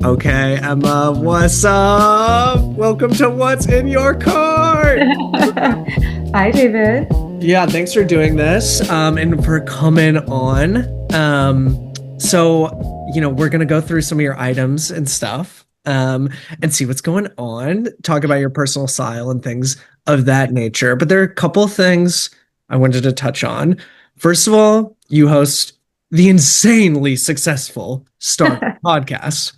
Okay, Emma, what's up? Welcome to What's in Your Cart. Hi, David. Yeah, thanks for doing this and for coming on. We're gonna go through some of your items and stuff and see what's going on, talk about your personal style and things of that nature. But there are a couple of things I wanted to touch on. First of all, you host the insanely successful Start podcast.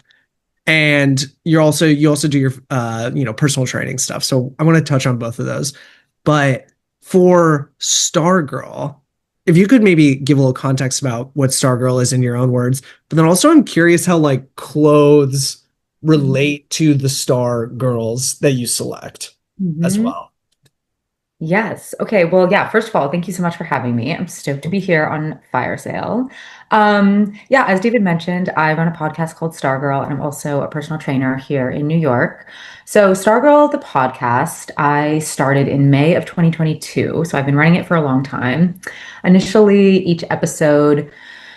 And you also do your personal training stuff. So I want to touch on both of those. But for Stargirl, if you could maybe give a little context about what Stargirl is in your own words, but then also I'm curious how like clothes relate to the Star Girls that you select as Mhm. well. Yes. Okay. Well, yeah, first of all, thank you so much for having me. I'm stoked to be here on Fire Sale. Yeah, as David mentioned, I run a podcast called Stargirl, and I'm also a personal trainer here in New York. So, Stargirl, the podcast, I started in May of 2022. So, I've been running it for a long time. Initially, each episode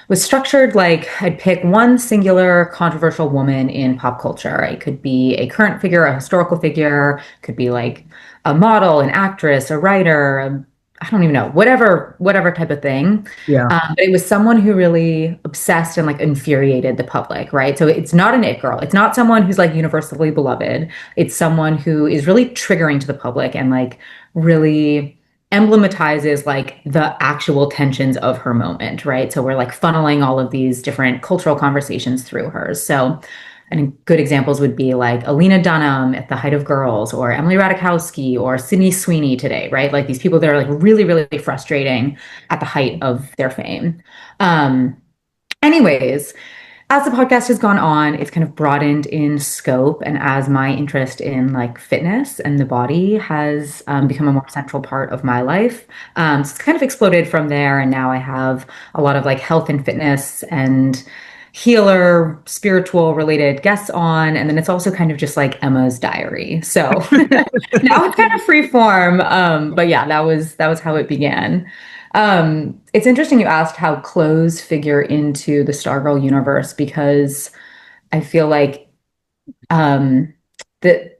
was structured like I'd pick one singular controversial woman in pop culture. It could be a current figure, a historical figure, could be like a model, an actress, a writer, I don't even know, whatever type of thing. Yeah. But it was someone who really obsessed and like infuriated the public, right? So it's not an it girl. It's not someone who's like universally beloved. It's someone who is really triggering to the public and like really emblematizes like the actual tensions of her moment, right? So we're like funneling all of these different cultural conversations through hers. So, and good examples would be like Alina Dunham at the height of Girls, or Emily Ratajkowski, or Sydney Sweeney today, right? Like these people that are like really, really frustrating at the height of their fame. Um, Anyways, as the podcast has gone on, it's kind of broadened in scope, and as my interest in like fitness and the body has become a more central part of my life, so it's kind of exploded from there. And now I have a lot of like health and fitness and healer, spiritual related guests on, and then it's also kind of just like Emma's diary. So now it's kind of free form, but yeah, that was how it began. It's interesting you asked how clothes figure into the Stargirl universe because I feel like that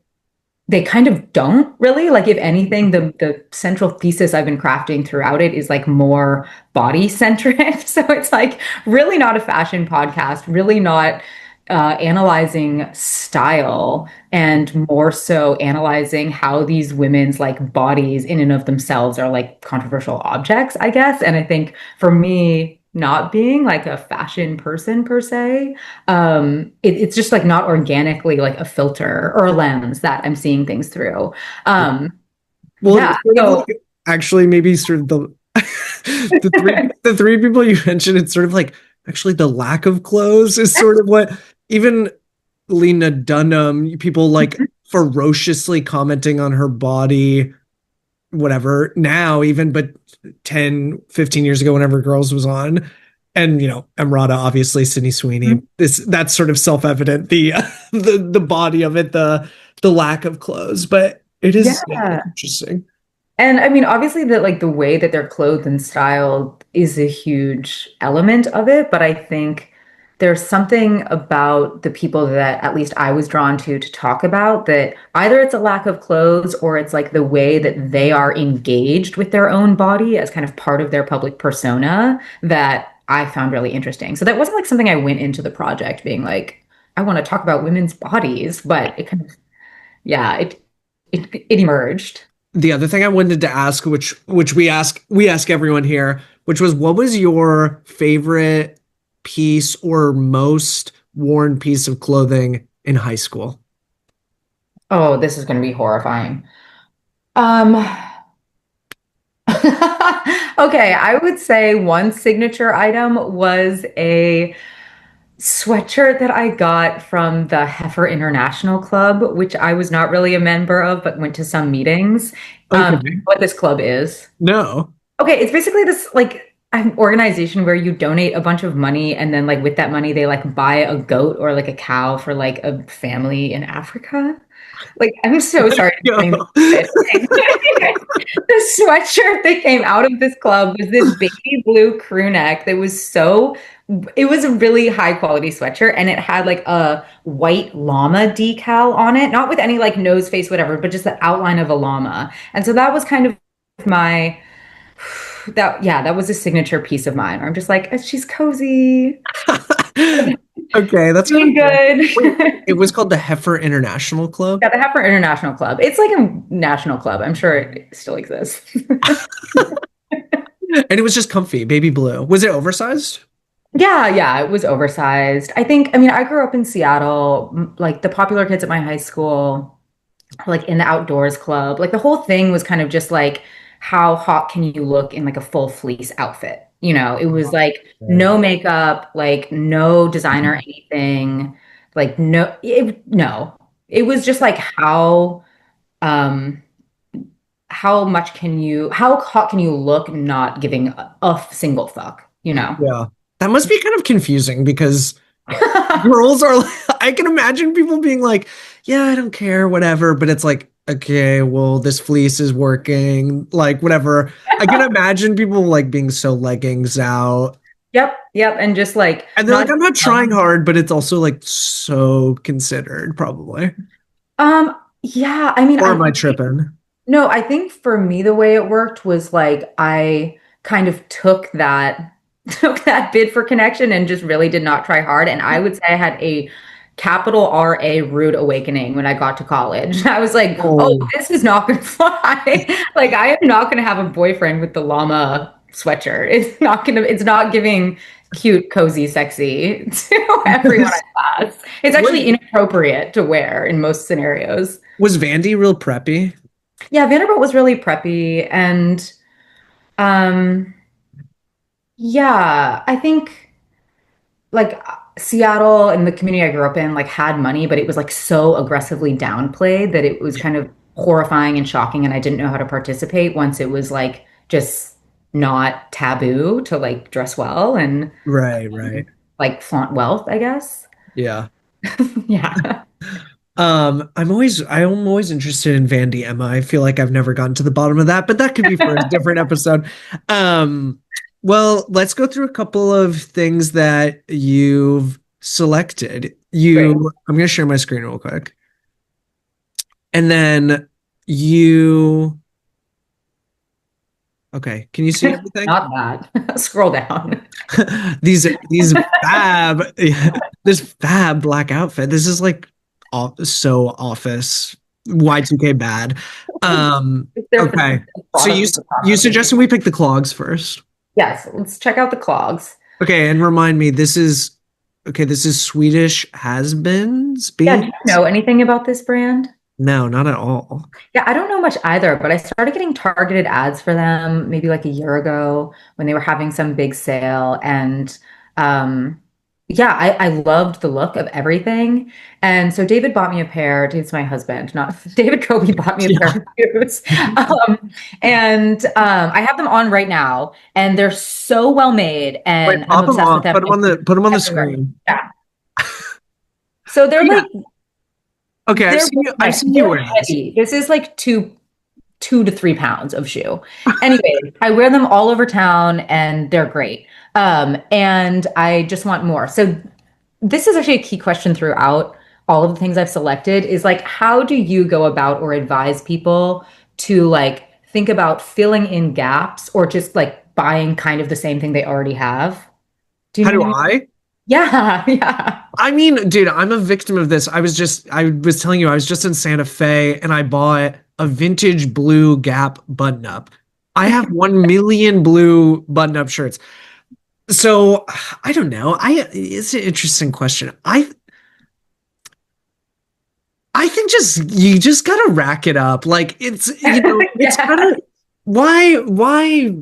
they kind of don't really. Like, if anything, the central thesis I've been crafting throughout it is like more body centric. So it's like really not a fashion podcast, really not analyzing style, and more so analyzing how these women's like bodies in and of themselves are like controversial objects, I guess. And I think for me, not being like a fashion person per se, it's just like not organically like a filter or a lens that I'm seeing things through. Um, Well, yeah. it's sort of So like actually maybe sort of the the three people you mentioned, it's sort of like actually the lack of clothes is sort of what even Lena Dunham, people like ferociously commenting on her body, whatever, now even, but 10, 15 years ago, whenever Girls was on. And Emrata, obviously, Sydney Sweeney. That's sort of self-evident, the body of it, the lack of clothes. But it is, yeah, yeah. interesting. And I mean, obviously, that like the way that they're clothed and styled is a huge element of it. But I think there's something about the people that at least I was drawn to talk about, that either it's a lack of clothes or it's like the way that they are engaged with their own body as kind of part of their public persona, that I found really interesting. So that wasn't like something I went into the project being like, I want to talk about women's bodies, but it kind of, yeah, it emerged. The other thing I wanted to ask, which we ask everyone here, which was what was your favorite piece or most worn piece of clothing in high school? Oh, this is going to be horrifying. Um, okay, I would say one signature item was a sweatshirt that I got from the Heifer International Club, which I was not really a member of, but went to some meetings. Okay. What this club is. No. Okay, it's basically this like an organization where you donate a bunch of money, and then like with that money they like buy a goat or like a cow for like a family in Africa. Like, I'm so sorry to bring this. The sweatshirt that came out of this club was this baby blue crew neck that was so It was a really high quality sweatshirt and it had like a white llama decal on it, not with any like nose face, whatever, but just the outline of a llama. And so that was kind of my yeah, that was a signature piece of mine. Where I'm just like, she's cozy, Okay, that's kind doing of cool. Wait, good. it was called the Heifer International Club? Yeah, the Heifer International Club. It's like a national club. I'm sure it still exists. And it was just comfy, baby blue. Was it oversized? Yeah, yeah, it was oversized. I mean, I grew up in Seattle, like the popular kids at my high school, like in the outdoors club. Like the whole thing was kind of just like, how hot can you look in like a full fleece outfit? It was like Okay. no makeup, like no designer anything, like no. It was just like um how hot can you look not giving a single fuck? Yeah. That must be kind of confusing because girls are like, I can imagine people being like, yeah, I don't care, whatever. But it's like, okay, well, this fleece is working, like, whatever. I can imagine people like being so leggings out. Yep, yep, and just like And they're like, not. I'm not trying hard, but it's also like so considered, probably. Yeah, I mean, Or I am I think tripping? no, I think for me the way it worked was like I kind of took that bid for connection and just really did not try hard. And I would say I had a capital RA rude awakening when I got to college. I was like, oh, Oh, this is not gonna fly. Like I am not gonna have a boyfriend with the llama sweatshirt. It's not giving cute, cozy, sexy to everyone was, I pass. It's actually inappropriate to wear in most scenarios. was Vandy real preppy? Yeah, Vanderbilt was really preppy and um yeah, I think like Seattle and the community I grew up in like had money, but it was like so aggressively downplayed that it was Yeah. kind of horrifying and shocking and I didn't know how to participate once it was like just not taboo to like dress well and Right, right. like flaunt wealth, I guess. Yeah. Yeah. I'm always interested in Vandy Emma. I feel like I've never gotten to the bottom of that, but that could be for a different episode. Um, well, let's go through a couple of things that you've selected. Great. I'm gonna share my screen real quick. And then you, okay, can you see everything? Not that. Scroll down. These fab, this fab black outfit. This is like so office Y2K bad. It's there for Okay. the So product of the you conversation. suggested we pick the clogs first. Yes, let's check out the clogs. Okay, and remind me, this is Swedish has-beens Yeah, do you beans? know anything about this brand? No, not at all. Yeah, I don't know much either, but I started getting targeted ads for them maybe like a year ago when they were having some big sale. And yeah, I loved the look of everything. And so David bought me a pair. David's my husband, not David Kobe bought me a pair Yeah. of shoes. And I have them on right now, and they're so well made, Wait, and I'm pop them obsessed with off. them Put them on the everywhere. screen. Yeah. So Oh they're yeah. like Okay, they're really I've nice. seen you They're wearing these. heavy. This is like two to 3 pounds of shoe. Anyway, I wear them all over town and they're great. And I just want more. So this is actually a key question throughout all of the things I've selected is like, how do you go about or advise people to like think about filling in gaps or just like buying kind of the same thing they already have? Do you How know do what I mean? I? Yeah, yeah. I mean, dude, I'm a victim of this. I was telling you, I was just in Santa Fe and I bought a vintage blue Gap button up. I have 1 million blue button up shirts. So I don't know. It's an interesting question. I think you just gotta rack it up. Like it's Yeah. kind of why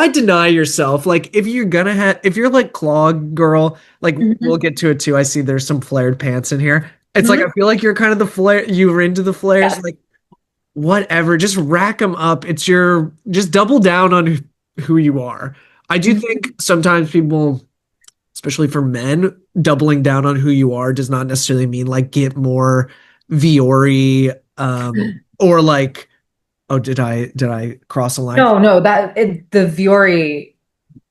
deny yourself? Like if you're like clog girl, like we'll Mhm. get to it too. I see there's some flared pants in here. It's like I Mhm. feel like you're kind of the flare, you were into the flares, Yeah. like whatever, just rack them up. Just double down on who you are. I do Mhm. think sometimes people, especially for men, doubling down on who you are does not necessarily mean like get more Viore, or like, oh, did I cross a line? No, no, the Viore.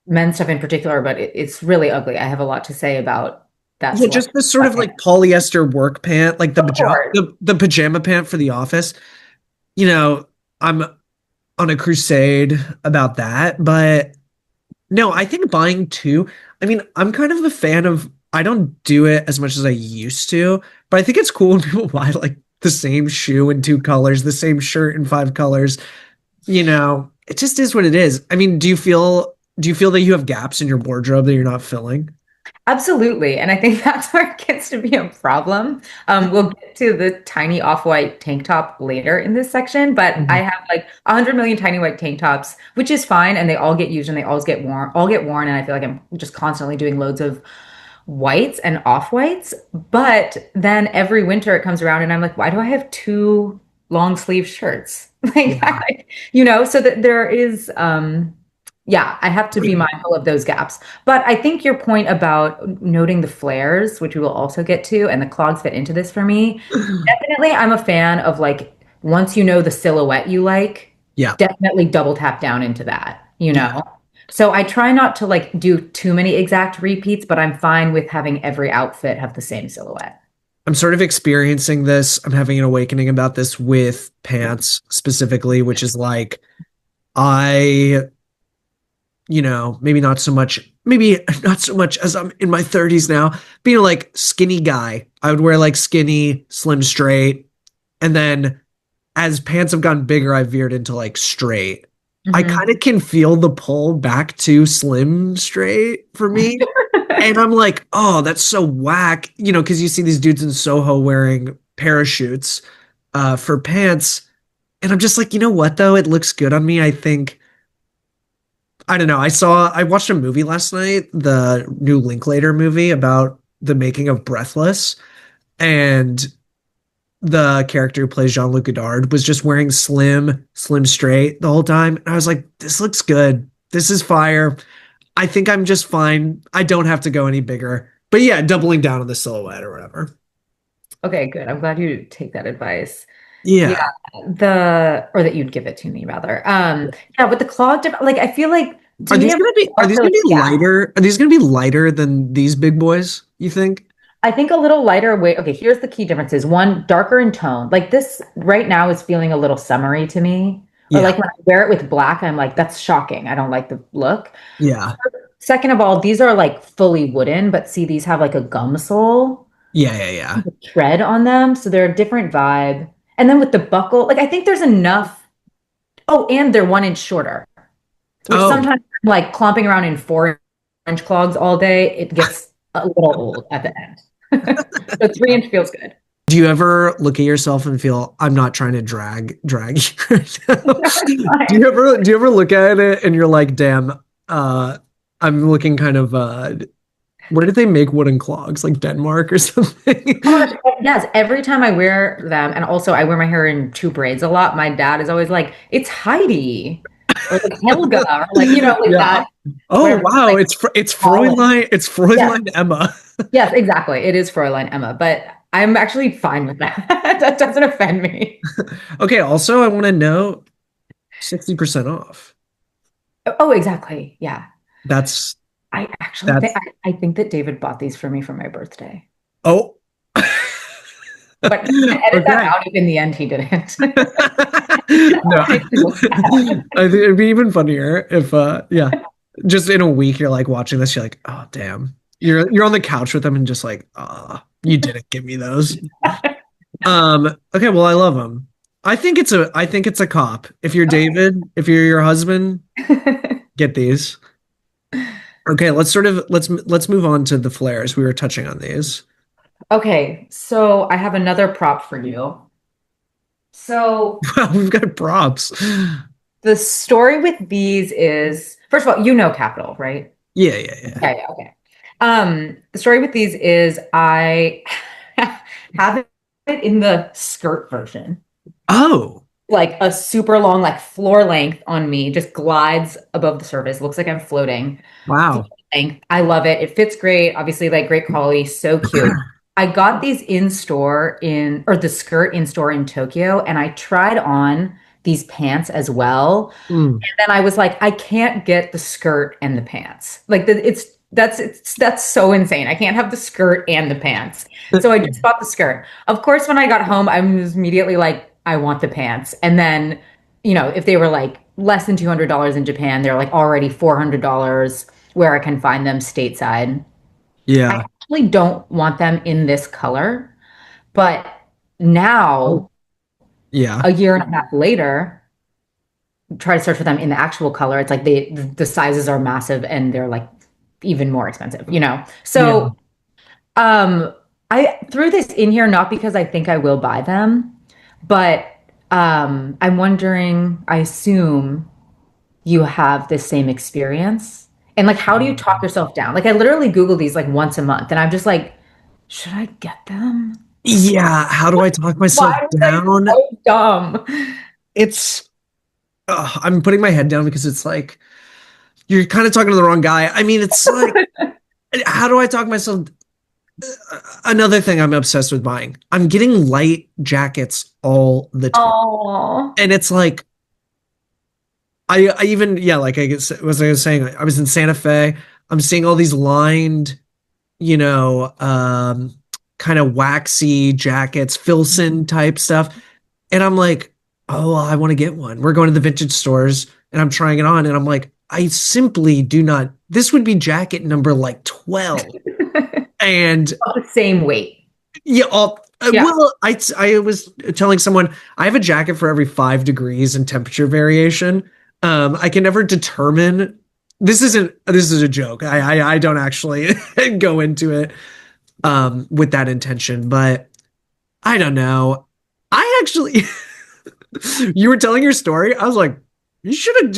men's stuff in particular, but it's really ugly. I have a lot to say about that Yeah, just selection. this sort of like polyester work pant, like Of course. the pajama pant for the office. You know, I'm on a crusade about that, but no, I think buying two, I mean, I'm kind of a fan of, I don't do it as much as I used to, but I think it's cool when people buy like the same shoe in two colors, the same shirt in five colors. It just is what it is. I mean, do you feel that you have gaps in your wardrobe that you're not filling? Absolutely. And I think that's where it gets to be a problem. We'll get to the tiny off-white tank top later in this section, but I Mhm. have like 100 million tiny white tank tops, which is fine. And they all get used and they always get worn. And I feel like I'm just constantly doing loads of whites and off-whites. But then every winter it comes around and I'm like, why do I have two long sleeve shirts? Like, Yeah. so that there is, yeah, I have to be mindful of those gaps. But I think your point about noting the flares, which we will also get to, and the clogs fit into this for me. Definitely, I'm a fan of like once you know the silhouette you like, Yeah. definitely double tap down into that. Yeah. So I try not to like do too many exact repeats, but I'm fine with having every outfit have the same silhouette. I'm sort of experiencing this. I'm having an awakening about this with pants specifically, which is like I, maybe not so much as I'm in my 30s now, being like skinny guy. I would wear like skinny, slim, straight. And then as pants have gotten bigger, I've veered into like straight. I Mhm. kind of can feel the pull back to slim straight for me. And I'm like, oh, that's so whack, because you see these dudes in Soho wearing parachutes for pants. And I'm just like, you know what, though? It looks good on me. I don't know. I watched a movie last night, the new Linklater movie about the making of Breathless. And the character who plays Jean-Luc Godard was just wearing slim straight the whole time. And I was like, this looks good. This is fire. I think I'm just fine. I don't have to go any bigger. But yeah, doubling down on the silhouette or whatever. Okay, good. I'm glad you take that advice. Yeah, Yeah. or that you'd give it to me rather. Yeah, with the clogged, like I feel like to Are me, these I'm gonna be are more these for gonna like, be yeah, lighter? Are these gonna be lighter than these big boys, you think? I think a little lighter weight. Okay, here's the key differences. One, darker in tone. Like this right now is feeling a little summery to me. Or Yeah. like when I wear it with black, I'm like, that's shocking. I don't like the look. Yeah. Second of all, these are like fully wooden, but see, these have like a gum sole Yeah, yeah, yeah. tread on them. So they're a different vibe. And then with the buckle, like I think there's enough. Oh, and they're 1 inch shorter, which Oh, sometimes like clomping around in 4 inch clogs all day, it gets a little old at the end. So 3 inch feels good. do you ever look at yourself and feel I'm not trying to drag you right now? Do you ever look at it and you're like, damn, I'm looking kind of where did they make wooden clogs? Like Denmark or something? Oh my gosh, yes. Every time I wear them, and also I wear my hair in two braids a lot, my dad is always like, it's Heidi or like Helga or like, like Yeah. that, Oh whatever. wow, Like, it's call it. Fräulein, it's Yes, Fräulein Emma. yes, exactly. It is Fräulein Emma, but I'm actually fine with that. That doesn't offend me. Okay, also I want to know 60% off. Oh, exactly. Yeah. That's I actually think that's I think that David bought these for me for my birthday. oh. But he's gonna edit that Okay. out if in the end he didn't. No, That makes me look bad. I think it'd be even funnier if yeah, just in a week you're like watching this, you're like, oh damn. You're on the couch with them and just like, you didn't give me those. Okay, well I love them. I think it's a cop. If you're David, if you're your husband, get these. Okay, let's move on to the flares. We were touching on these. Okay, so I have another prop for you. So Wow, we've got props. the story with these is, first of all, you know Capital, right? Yeah, yeah, yeah. Yeah, yeah, okay. The story with these is I have it in the skirt version. Oh, Like a super long, like floor length on me, just glides above the surface. Looks like I'm floating. Floor wow. length. I love it. It fits great. Obviously, like great quality, so cute. I got these in store or the skirt in store in Tokyo, and I tried on these pants as well. Mm. And then I was like, I can't get the skirt and the pants. Like that's so insane. I can't have the skirt and the pants. So I just bought the skirt. Of course, when I got home, I was immediately like, I want the pants. And then, if they were like less than $200 in Japan, they're like already $400 where I can find them stateside. I Yeah. actually don't want them in this color, but Oh, now, yeah. a year and a half later, try to search for them in the actual color. It's like the sizes are massive and they're like even more expensive. Yeah. So I threw this in here not because I think I will buy them, but I'm wondering, I assume you have this same experience. And like, how do you talk yourself down? Like, I literally Google these like once a month, and I'm just like, should I get them? Yeah. How do I talk Why myself was I down? so dumb? It's, I'm putting my head down because it's like, you're kind of talking to the wrong guy. I mean, it's like, how do I talk myself? Another thing I'm obsessed with buying. I'm getting light jackets all the time. Oh, And it's like, I even, yeah, like I guess, was I was saying, I was in Santa Fe. I'm seeing all these lined, you know, kind of waxy jackets, Filson type stuff. And I'm like, oh, well, I want to get one. We're going to the vintage stores and I'm trying it on. And I'm like, I simply do not, this would be jacket number like 12. And the same weight. yeah, Yeah. well, I was telling someone I have a jacket for every 5 degrees in temperature variation. I can never determine. This is a joke. I don't actually go into it with that intention, but I don't know. I actually, you were telling your story. I was like, you should.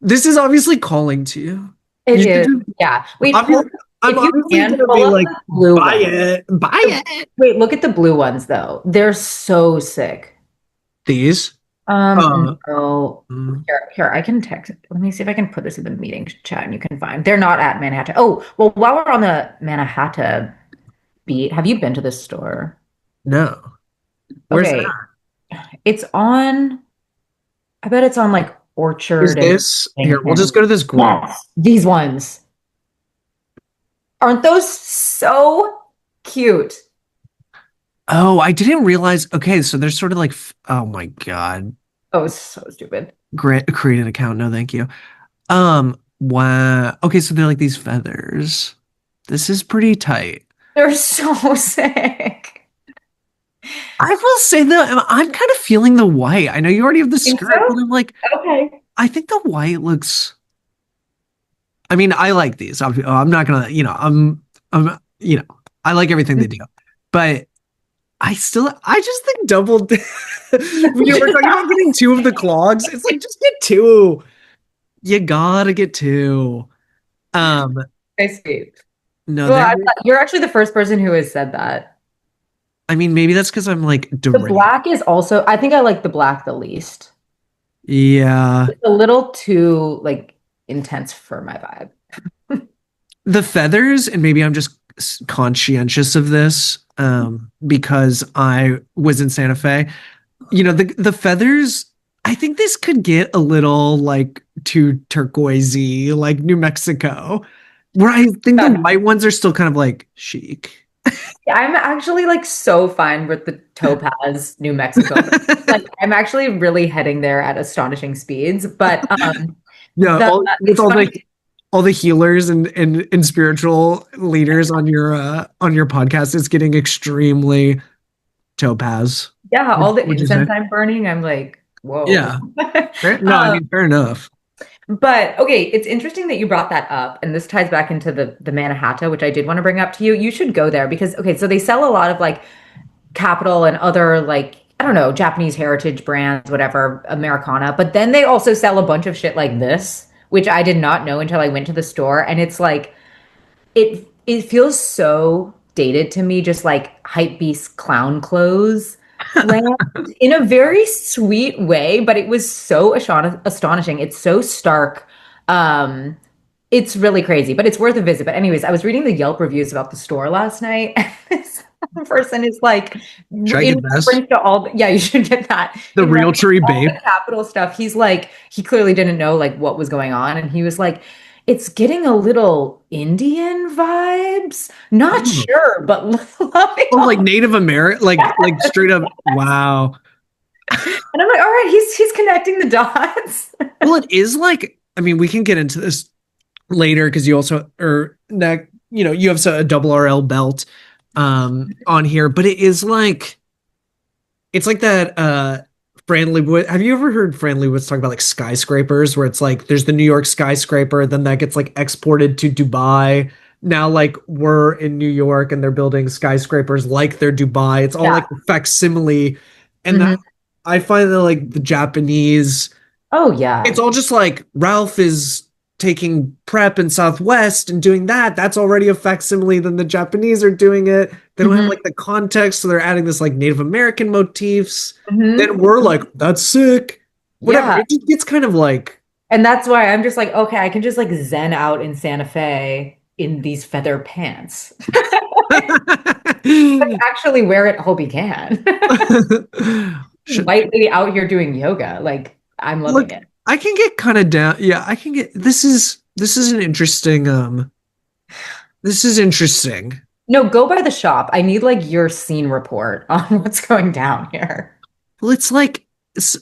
This is obviously calling to you. It You should is. just, Yeah. Wait, obviously, I'm if you obviously can gonna pull be up like, the blue buy one. it, buy it. Wait, look at the blue ones though. They're so sick. These. Uh, No. mm, Here, I can text. Let me see if I can put this in the meeting chat and you can find. They're not at Manhattan. Oh, well, while we're on the Manhattan beat, have you been to this store? no. Where's Okay. that? It's on, I bet it's on like Is Orchard and this here? We'll just Bennington. go to this group. Yes. These ones. Aren't those so cute? Oh, I didn't realize. Okay, so they're sort of like, oh my God. Oh, it's so stupid. Create an account. No, thank you. Wow. Okay, so they're like these feathers. This is pretty tight. They're so sick. I will say that I'm kind of feeling the white. I know you already have the Think skirt, but so? I'm like, Okay. I think the white looks. I mean, I like these. I'm not gonna, I like everything they do, but I just think double. We're talking about getting two of the clogs. It's like just get two. You gotta get two. Um, I see. no, Well, there. you're actually the first person who has said that. I mean, maybe that's because I'm like The deranged. black is also, I think I like the black the least. Yeah, It's a little too like intense for my vibe. the feathers, and maybe I'm just conscientious of this, because I was in Santa Fe. The feathers. I think this could get a little like too turquoisey, like New Mexico, where I think the white ones are still kind of like chic. I'm actually like so fine with the topaz New Mexico. Like I'm actually really heading there at astonishing speeds. But Yeah, the with it's funny. all the healers and spiritual leaders on your podcast, it's getting extremely topaz. Yeah, all the Would you say? incense I'm burning, I'm like, whoa. Yeah. No, I Um, mean fair enough. but okay, it's interesting that you brought that up, and this ties back into the Manhattan, which I did want to bring up to you. You should go there because okay, so they sell a lot of like Capital and other like I don't know Japanese heritage brands, whatever, Americana. But then they also sell a bunch of shit like this, which I did not know until I went to the store, and it's like it feels so dated to me, just like hype beast clown clothes land in a very sweet way, but it was so astonishing. It's so stark. Um, It's really crazy, but it's worth a visit. But anyways, I was reading the Yelp reviews about the store last night. And this person is like Should I in get this? reference to yeah, you should get that. The In reference Realtree to all the Babe. capital stuff, he's like, he clearly didn't know like what was going on. And he was like, it's getting a little Indian vibes. Not Oh, sure, but loving oh, like all. Native American, like straight up. Wow. And I'm like, all right, he's connecting the dots. Well, it is like, I mean, we can get into this later because you also, or that, you have a double RL belt on here, but it is like, it's like that Fran Lebowitz. Have you ever heard Fran Lebowitz talk about like skyscrapers where it's like there's the New York skyscraper, then that gets like exported to Dubai. Now like we're in New York and they're building skyscrapers like they're Dubai. It's all Yeah. like a facsimile. And that Mhm. I find that like the Japanese, Oh it's yeah. all just like Ralph is taking prep in Southwest and doing that. That's already a facsimile. Then the Japanese are doing it. They don't have Hmm. like the context, so they're adding this like Native American motifs. Hmm. Then we're like, that's sick. Whatever. Yeah. It just gets kind of like, And that's why I'm just like, okay, I can just like zen out in Santa Fe in these feather pants. Like actually wear it, hope you can. Should, White lady out here doing yoga. Like I'm loving look, it. I can get kind of down. Yeah, I can get. This is an interesting. This is interesting. No, go by the shop. I need like your scene report on what's going down here. Well, it's like,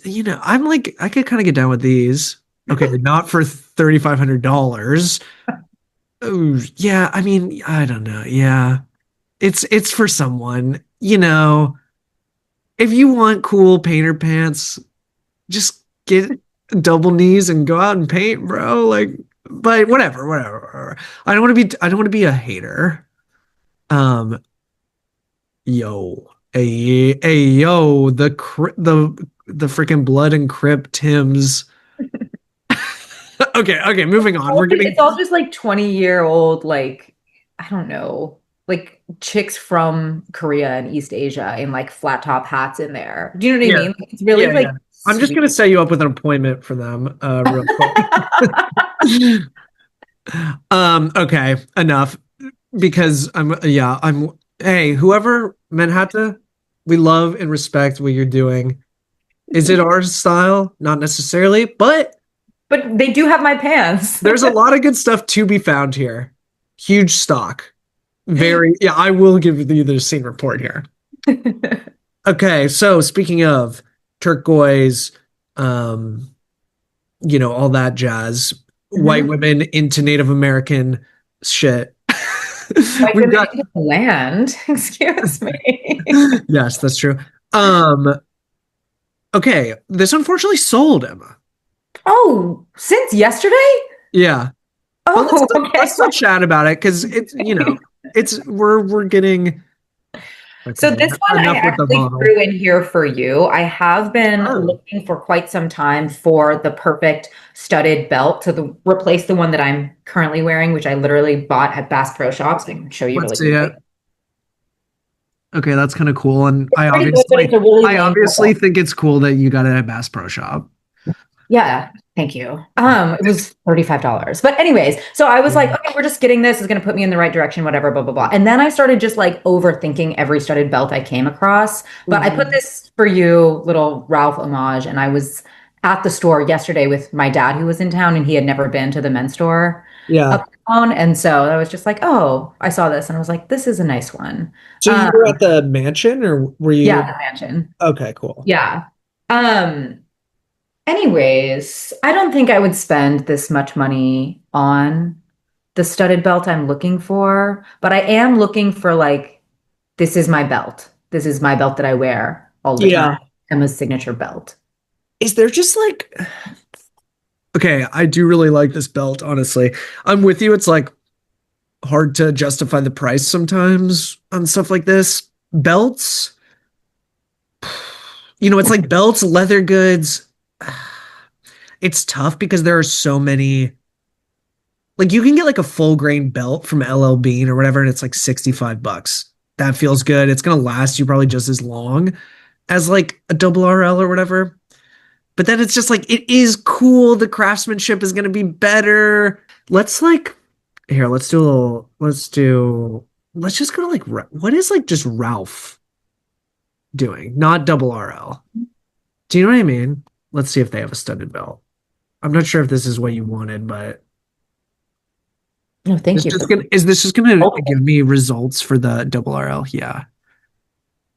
I'm like, I could kind of get down with these. Okay, not for $3,500. Oh, yeah. I mean, I don't know. Yeah, it's for someone. If you want cool painter pants, just get double knees and go out and paint, bro. Like, but whatever. I don't want to be a hater. Um, yo, the freaking blood and Crip Tim's. Okay, moving on. We're getting It's all just like 20-year-old, like, I don't know, like chicks from Korea and East Asia in like flat top hats in there. Do you know what I yeah, mean? Like, it's really yeah. like I'm just sweet. gonna set you up with an appointment for them, real quick. Okay, enough. Because hey, whoever Manhattan, we love and respect what you're doing. Is it our style? Not necessarily, but But they do have my pants. there's a lot of good stuff to be found here. Huge stock. Yeah, I will give you the scene report here. Okay, so speaking of turquoise, um, all that jazz, white Mhm. women into Native American shit. White We've women got, in the land. Excuse me. yes, that's true. Um, okay, this unfortunately sold, Emma. Oh, since yesterday? Yeah, but let's Oh, still, let's okay. still chat about it because we're getting So okay. this one I Enough with the actually model. threw in here for you. I have been Oh, looking for quite some time for the perfect studded belt to replace the one that I'm currently wearing, which I literally bought at Bass Pro Shops. I can show you really let's see it. quickly. Okay, that's kind of cool, and It's pretty good, but it's a really I lame obviously belt. think it's cool that you got it at Bass Pro Shop. Yeah, thank you. It was $35. But anyways, so I was like, okay, we're just getting this. It's gonna put me in the right direction, whatever, blah, blah, blah. And then I started just like overthinking every studded belt I came across. But I put Mhm. this for you, little Ralph homage, and I was at the store yesterday with my dad who was in town and he had never been to the men's store Yeah. uptown. And so I was just like, oh, I saw this and I was like, this is a nice one. So you Um, were at the mansion, or were yeah, you? the mansion. Okay, cool. Yeah. Um, Anyways, I don't think I would spend this much money on the studded belt I'm looking for, but I am looking for like, this is my belt. This is my belt that I wear all the time. Yeah. Emma's signature belt. Is there just like, okay, I do really like this belt, honestly. I'm with you. It's like hard to justify the price sometimes on stuff like this. Belts, it's like belts, leather goods. It's tough because there are so many. Like you can get like a full grain belt from LL Bean or whatever, and it's like $65. That feels good. It's gonna last you probably just as long as like a double RL or whatever. But then it's just like it is cool. The craftsmanship is gonna be better. Let's like here, let's do a little, let's just go to like what is like just Ralph doing, not double RL. Do you know what I mean? Let's see if they have a studded belt. I'm not sure if this is what you wanted, but No, thank you for is this just gonna helping. give me results for the double RL? Yeah.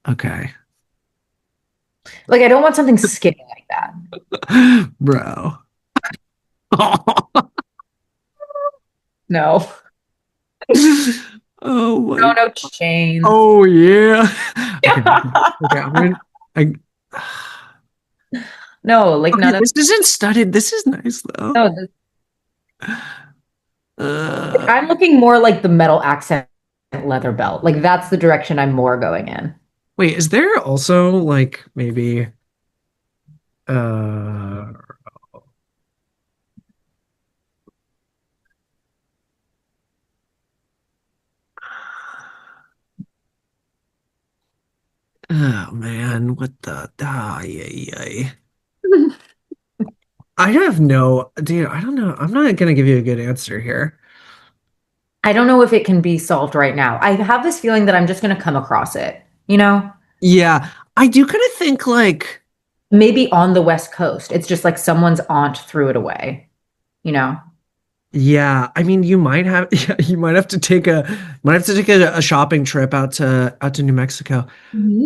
Okay. Like, I don't want something skinny like that. Bro. No. Oh my. No, no chains. Oh yeah. Okay. Okay. I No, like okay, none of this isn't studded. This is nice though. no. I'm looking more like the metal accent leather belt. Like that's the direction I'm more going in. Wait, is there also like maybe uh oh man, what the yeah, yeah. I have no dude, I don't know. I'm not gonna give you a good answer here. I don't know if it can be solved right now. I have this feeling that I'm just going to come across it, you know? Yeah, I do kind of think like Maybe on the West Coast. It's just like someone's aunt threw it away, you know? yeah, I mean you might have yeah, you might have to take a shopping trip out to New Mexico. Mhm.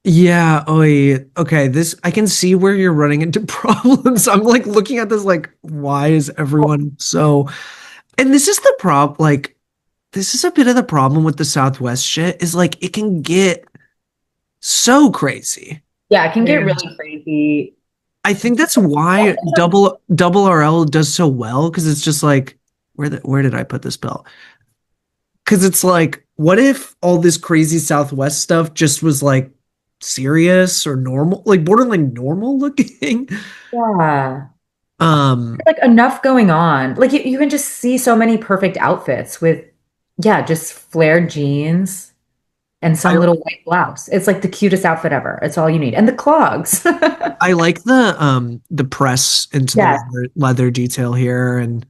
Yeah, oh yeah. Okay, this I can see where you're running into problems. I'm like looking at this like why is everyone so and this is the problem like this is a bit of the problem with the Southwest shit is like it can get so crazy. Yeah, it can get And really crazy. I think that's why double RL does so well because it's just like where did I put this belt? Because it's like what if all this crazy Southwest stuff just was like serious or normal, like borderline normal looking? Yeah. Um, Like enough going on. Like you can just see so many perfect outfits with, yeah, just flared jeans and I some little white blouse. It's like the cutest outfit ever. It's all you need. And the clogs. I like the press into the Yes. leather detail here, and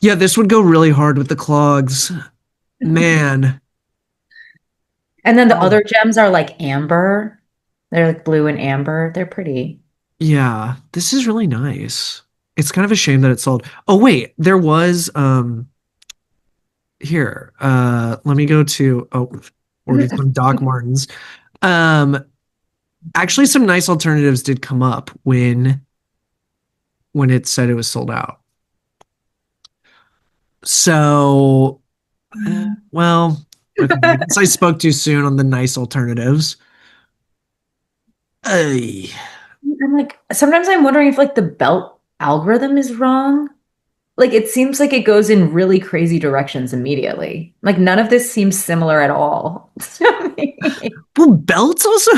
yeah, this would go really hard with the clogs, man. And then the Oh other gems are like amber. They're like blue and amber. They're pretty. yeah, this is really nice. It's kind of a shame that it sold. Oh wait, there was here. Let me go to ordered some Doc Martens. Um, actually, some nice alternatives did come up when it said it was sold out. So, well, okay, I guess I spoke too soon on the nice alternatives. Ay. I'm like, sometimes I'm wondering if like the belt algorithm is wrong. Like it seems like it goes in really crazy directions immediately. Like none of this seems similar at all to me. Well, belts also.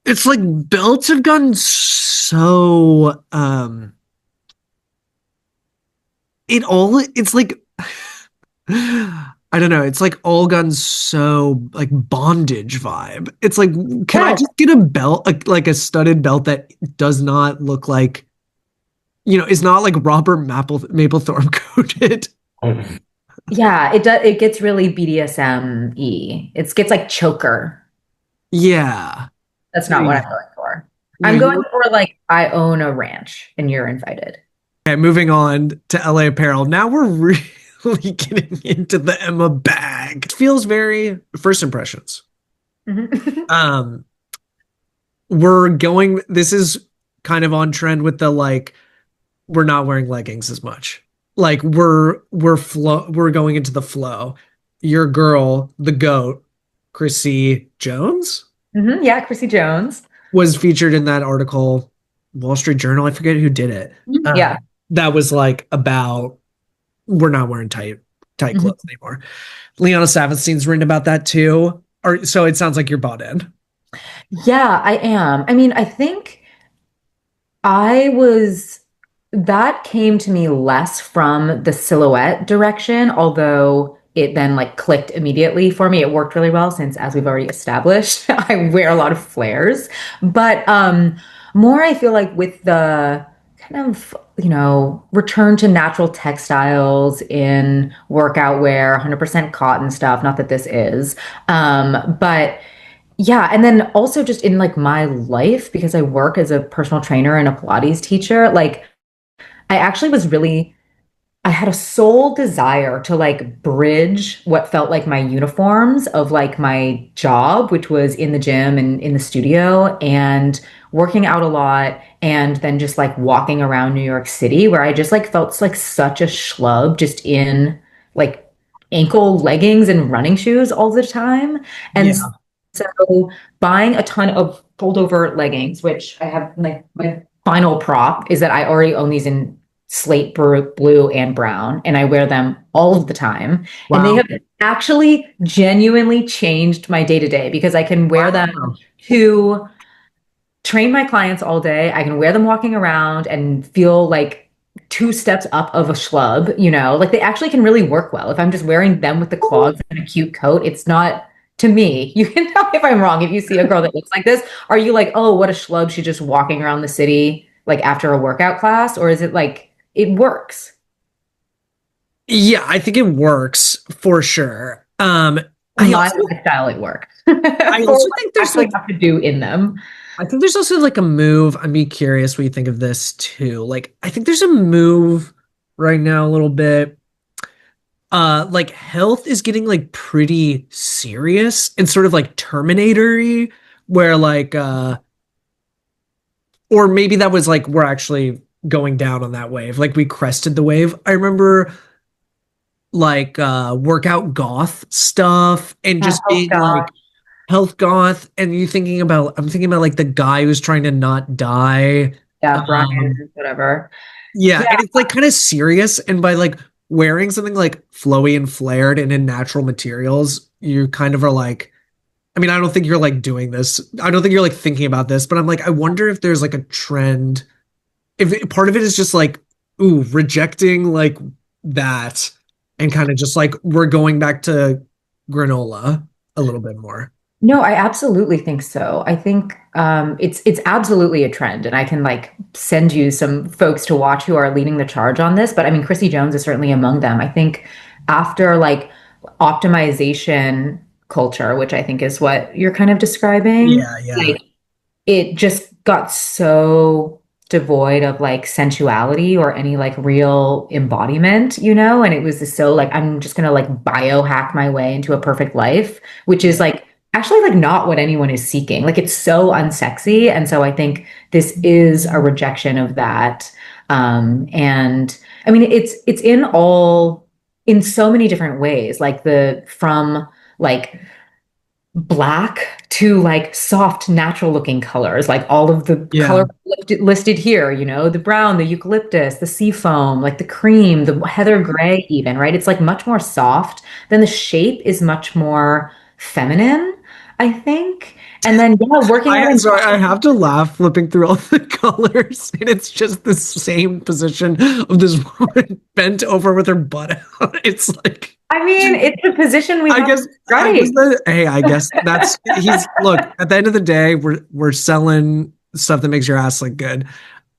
It's like belts have gotten so it's like I don't know, it's like all gone so like bondage vibe. It's like can I Yes. just get a belt like a studded belt that does not look like is not like Robert Mapplethorpe coated. Yeah, it does. It gets really BDSM-y. It gets like choker. Yeah. That's not what I'm Yeah. going for. Yeah, I'm you going for like I own a ranch and you're invited. okay, moving on to LA Apparel. Now we're really getting into the Emma bag. It feels very first impressions. Mhm. Um, we're going, this is kind of on trend with the like, we're not wearing leggings as much. Like we're going into the flow. Your girl, the GOAT, Chrissy Jones, Yeah, Chrissy Jones. was featured in that article, Wall Street Journal. I forget who did it. Yeah. That was like about we're not wearing tight Mhm. clothes anymore. Liana Savinstein's written about that too. Or so it sounds like you're bought in. Yeah, I am. I mean, I think I was, that came to me less from the silhouette direction, although it then like clicked immediately for me. It worked really well since, as we've already established, I wear a lot of flares. But more I feel like with the kind of, return to natural textiles in workout wear, 100% cotton stuff. Not that this is. But yeah. And then also just in like my life, because I work as a personal trainer and a Pilates teacher, like I actually was really I had a sole desire to like bridge what felt like my uniforms of like my job, which was in the gym and in the studio and working out a lot, and then just like walking around New York City, where I just like felt like such a schlub just in like ankle leggings and running shoes all the time. And Yeah. so buying a ton of fold over leggings, which I have like my final prop is that I already own these in slate blue and brown, and I wear them all of the time. And they Wow. have actually genuinely changed my day to day because I can wear them Wow. to train my clients all day. I can wear them walking around and feel like two steps up of a schlub, like they actually can really work well. If I'm just wearing them with the clogs and a cute coat, it's not to me. You can tell me if I'm wrong. If you see a girl that looks like this, are you like, oh, what a schlub? She's just walking around the city like after a workout class? Or is it like it works? Yeah, I think it works for sure. For I my also lifestyle, it works. I For also what think I there's actually like have to do in them. I think there's also like a move. I'd be curious what you think of this too. Like I think there's a move right now a little bit. Like health is getting like pretty serious and sort of like Terminator-y, where like or maybe that was like we're actually going down on that wave. Like we crested the wave. I remember like workout goth stuff and Yeah, just health being goth. like health goth and you thinking about I'm thinking about like the guy who's trying to not die. Yeah, Brian, Um whatever. yeah, Yeah. and it's like kind of serious and by like wearing something like flowy and flared and in natural materials, you kind of are like I mean, I don't think you're like doing this. I don't think you're like thinking about this, but I'm like I wonder if there's like a trend if part of it is just like ooh, rejecting like that and kind of just like we're going back to granola a little bit more. No, I absolutely think so. I think it's absolutely a trend, and I can like send you some folks to watch who are leading the charge on this. But I mean, Chrissy Jones is certainly among them. I think after like optimization culture, which I think is what you're kind of describing, Yeah, yeah. like it just got so devoid of like sensuality or any like real embodiment, and it was just so like I'm just gonna like biohack my way into a perfect life, which is Yeah. like actually like not what anyone is seeking. Like it's so unsexy. And so I think this is a rejection of that. And I mean it's in so many different ways, like the from like black to like soft, natural looking colors, like all of the Yeah. color listed here, the brown, the eucalyptus, the sea foam, like the cream, the heather gray, even, right? It's like much more soft. Then the shape is much more feminine, I think. And then, yeah, working out I in sorry, I have to laugh flipping through all the colors, and it's just the same position of this woman bent over with her butt out. It's like I mean, it's the position we I have guess I guess right. that hey, I guess that's he's look, at the end of the day, we're selling stuff that makes your ass look good.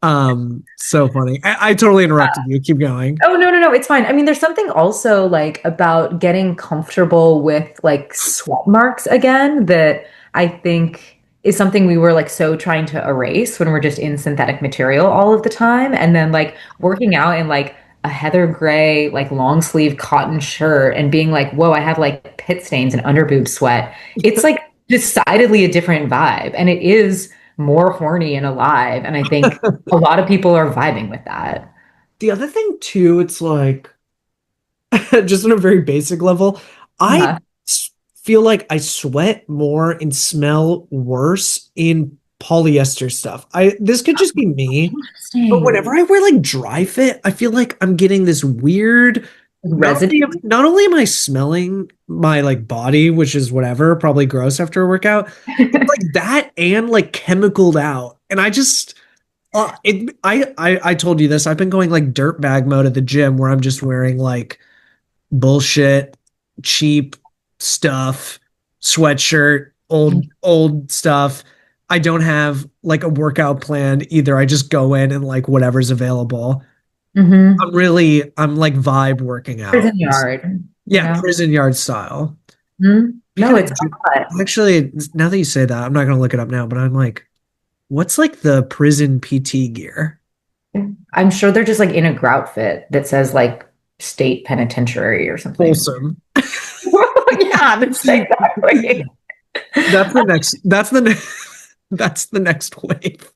So funny. I totally interrupted you. Keep going. Oh, no, no, no, it's fine. I mean, there's something also like about getting comfortable with like sweat marks again that I think is something we were like so trying to erase when we're just in synthetic material all of the time. And then like working out in like a heather gray, like long sleeve cotton shirt and being like, whoa, I have like pit stains and underboob sweat. It's like decidedly a different vibe. And it is more horny and alive. And I think a lot of people are vibing with that. The other thing too, it's like just on a very basic level, I Uh-huh. feel like I sweat more and smell worse in polyester stuff. I this could just be me, but Interesting. whenever I wear like dry fit, I feel like I'm getting this weird Residue. not only am I smelling my like body, which is whatever, probably gross after a workout, it's like that and like chemicaled out. And I just I told you this. I've been going like dirt bag mode at the gym where I'm just wearing like bullshit, cheap stuff, sweatshirt, old stuff. I don't have like a workout plan either. I just go in and like whatever's available. Hmm. I'm like vibe working out. Prison yard, you Yeah, know? prison yard style. Mhm. Be No, kind it's of hot. actually now that you say that, I'm not gonna look it up now, but I'm like, what's like the prison PT gear? I'm sure they're just like in a grout fit that says like state penitentiary or something. Wholesome. Yeah, that's exactly. That's the next wave.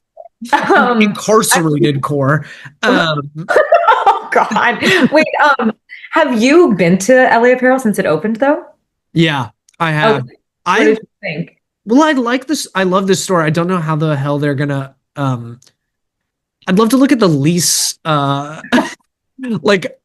Um, Incarcerated core. Um, oh God. Wait, have you been to LA Apparel since it opened though? yeah, I Oh, have. what I did you think? well, I like this. I love this store. I don't know how the hell they're gonna I'd love to look at the lease like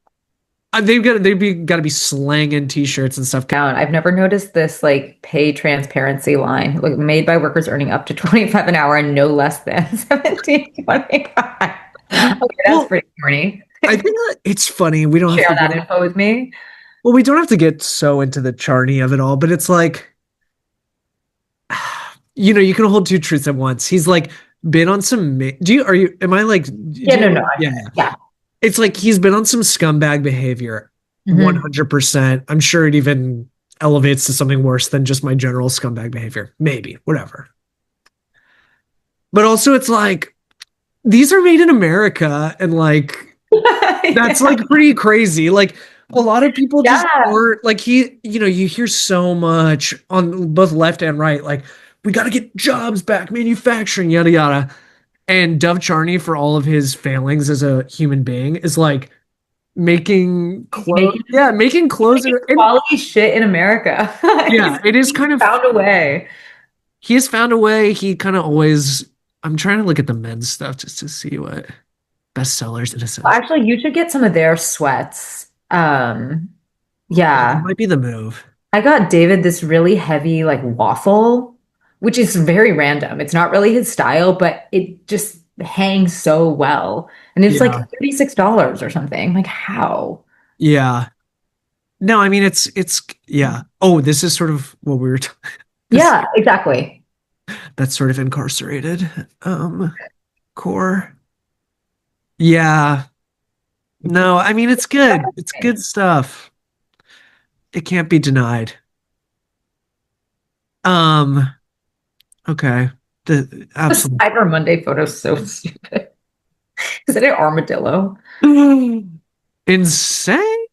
they've got to be slanging t-shirts and stuff. Down. I've never noticed this like pay transparency line, like made by workers earning up to 25 an hour and no less than 17.25. Okay, that's Well, pretty corny. I think that it's funny. We don't have Share to that get info with me. well, we don't have to get so into the charny of it all, but it's like you can hold two truths at once. He's like been on some do you are you am I like Yeah, do no, no. you yeah. Yeah. It's like he's been on some scumbag behavior Hmm. 100%. I'm sure it even elevates to something worse than just my general scumbag behavior. Maybe, whatever. But also it's like these are made in America and like that's Yeah. like pretty crazy. Like a lot of people just Yeah. aren't like you hear so much on both left and right, like we got to get jobs back, manufacturing, yada yada. And Dove Charney, for all of his failings as a human being, is like making He's clothes. making, Yeah, making he's clothes. making And quality shit in America. yeah, it is He's kind of, found a way. he has found a way. He kind of always, I'm trying to look at the men's stuff just to see what bestsellers it Well, says. actually, you should get some of their sweats. Yeah, that Yeah. might be the move. I got David this really heavy like waffle, which is very random. It's not really his style, but it just hangs so well. And it's like Yeah. $36 or something. Like how? Yeah. No, I mean yeah. Oh, this is sort of what we were this Yeah, exactly. that's sort of incarcerated core. Yeah. No, I mean it's good. It's good stuff. It can't be denied. Um, okay. The The absolute Cyber Monday photo is so stupid. Is it an armadillo? insane.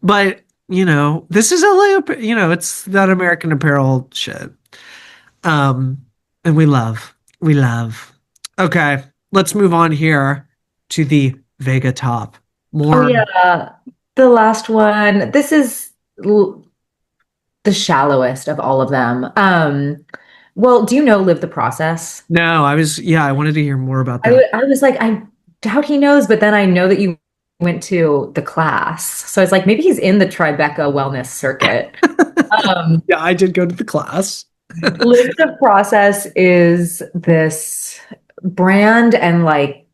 But, this is LA, it's that American Apparel shit. Um, and we love. Okay, let's move on here to the Vega top. Oh More, yeah, the last one. This is the shallowest of all of them. Well, do you know Live the Process? no, yeah, I wanted to hear more about that. I was like, I doubt he knows, but then I know that you went to the class. So it's like maybe he's in the Tribeca wellness circuit. Um, Yeah, I did go to the class. Live the Process is this brand and like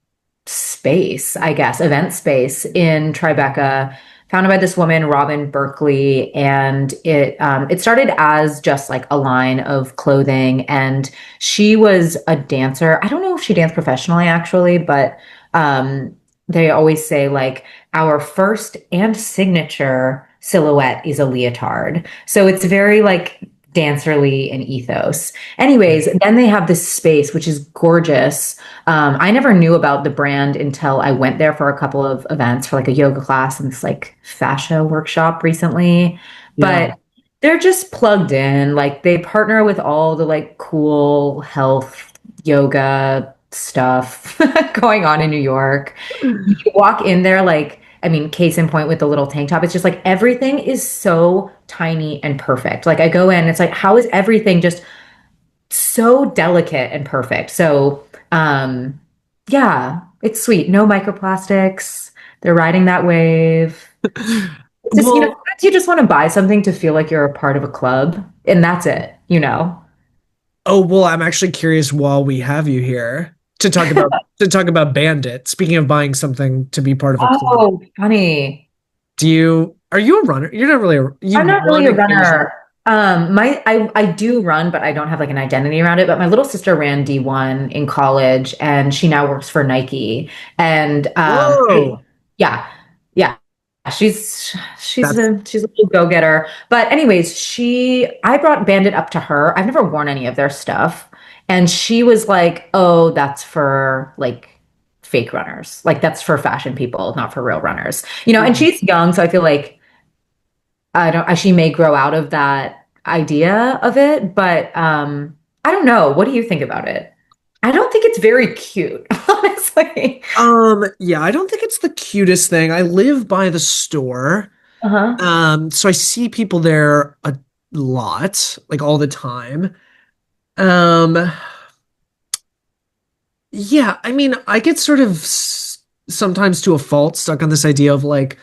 space, I guess, event space in Tribeca, founded by this woman, Robin Berkeley, and it started as just like a line of clothing, and she was a dancer. I don't know if she danced professionally actually, but um, they always say like our first and signature silhouette is a leotard, so it's very like dancerly and ethos. Anyways, then they have this space which is gorgeous. I never knew about the brand until I went there for a couple of events for like a yoga class and this like fascia workshop recently. Yeah. But they're just plugged in. Like they partner with all the like cool health yoga stuff going on in New York. You walk in there like, I mean, case in point with the little tank top, it's just like everything is so tiny and perfect. Like I go in, it's like, how is everything just so delicate and perfect? So, yeah, it's sweet. No microplastics. They're riding that wave. It's just, Well, sometimes you just want to buy something to feel like you're a part of a club, and that's it. oh, well, I'm actually curious while we have you here to talk about Bandit. Speaking of buying something to be part of a club, Oh, funny. are you a runner? You're not really I'm you not really run a occasionally. runner. I do run, but I don't have like an identity around it. But my little sister ran D1 in college, and she now works for Nike. And Whoa. yeah, yeah, she's That's a little go-getter. But anyways, I brought Bandit up to her. I've never worn any of their stuff, and she was like, "Oh, that's for like fake runners. Like that's for fashion people, not for real runners." And mm. she's young, so I feel like she may grow out of that idea of it, but I don't know. What do you think about it? I don't think it's very cute, honestly. Yeah, I don't think it's the cutest thing. I live by the store. Uh-huh. So I see people there a lot, like all the time. Um, yeah, I mean, I get sort of sometimes to a fault stuck on this idea of like